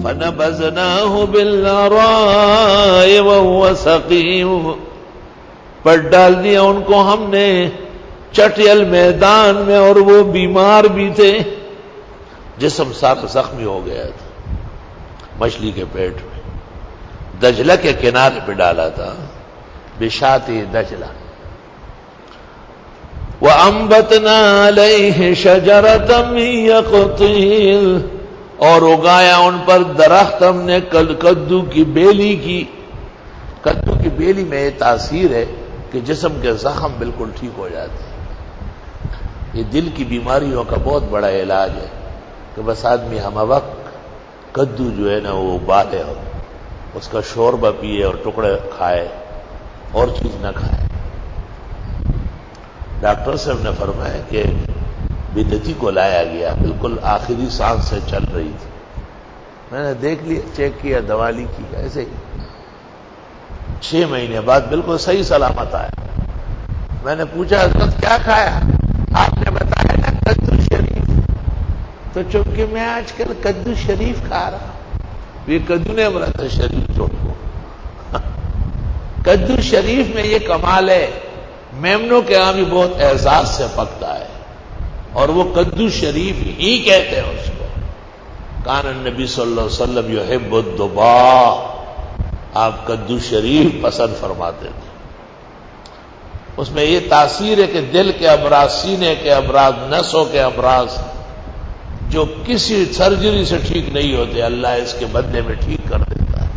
فَنَبَذْنَاهُ بِالْعَرَاءِ وَهُوَ سَقِيمٌ، پر ڈال دیا ان کو ہم نے چٹیل میدان میں اور وہ بیمار بھی تھے، جسم سارا زخمی ہو گیا تھا مچھلی کے پیٹ میں۔ دجلہ کے کنارے پہ ڈالا تھا، بشاطئ دجلہ۔ وَأَنبَتْنَا عَلَيْهِ شَجَرَةً مِّن يَقْطِينٍ، اور اگایا ان پر درخت ہم نے کدو کی بیلی کی۔ کدو کی بیلی میں یہ تاثیر ہے کہ جسم کے زخم بالکل ٹھیک ہو جاتے ہیں۔ یہ دل کی بیماریوں کا بہت بڑا علاج ہے کہ بس آدمی ہم وقت کدو جو ہے نا وہ ابالے اور اس کا شوربہ پیے اور ٹکڑے کھائے، اور چیز نہ کھائے۔ ڈاکٹر صاحب نے فرمایا کہ بدعتی کو لایا گیا، بالکل آخری سانس سے چل رہی تھی۔ میں نے دیکھ لیا، چیک کیا، دوا لی کی، ایسے ہی 6 مہینے بعد بالکل صحیح سلامت آیا۔ میں نے پوچھا حضرت کیا کھایا؟ آپ نے بتایا نا کدو شریف، تو چونکہ میں آج کل کدو شریف کھا رہا ہوں، یہ کدو نے بولا تھا شریف چھوڑ کو۔ کدو شریف میں یہ کمال ہے، میمنوں کے یہاں بھی بہت اعزاز سے پکتا ہے، اور وہ کدو شریف ہی کہتے ہیں اس کو۔ کان النبی صلی اللہ علیہ وسلم یحب الدباء، آپ کدو شریف پسند فرماتے تھے۔ اس میں یہ تاثیر ہے کہ دل کے امراض، سینے کے امراض، نسوں کے امراض جو کسی سرجری سے ٹھیک نہیں ہوتے، اللہ اس کے بدلے میں ٹھیک کر دیتا ہے۔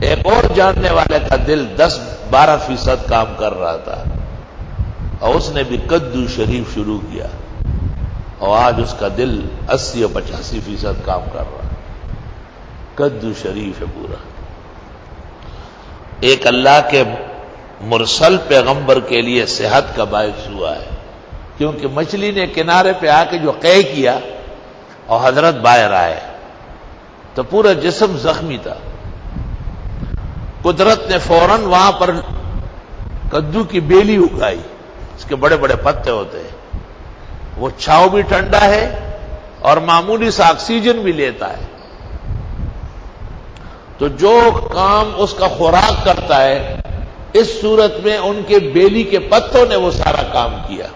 ایک اور جاننے والے کا دل 10-12% کام کر رہا تھا، اور اس نے بھی کدو شریف شروع کیا، اور آج اس کا دل 80-85% کام کر رہا ہے۔ کدو شریف ہے پورا۔ ایک اللہ کے مرسل پیغمبر کے لیے صحت کا باعث ہوا ہے، کیونکہ مچھلی نے کنارے پہ آ کے جو قے کیا اور حضرت باہر آئے تو پورا جسم زخمی تھا۔ قدرت نے فوراً وہاں پر کدو کی بیلی اگائی، اس کے بڑے بڑے پتے ہوتے ہیں، وہ چھاؤ بھی ٹھنڈا ہے اور معمولی سا آکسیجن بھی لیتا ہے، تو جو کام اس کا خوراک کرتا ہے، اس صورت میں ان کے بیلی کے پتوں نے وہ سارا کام کیا۔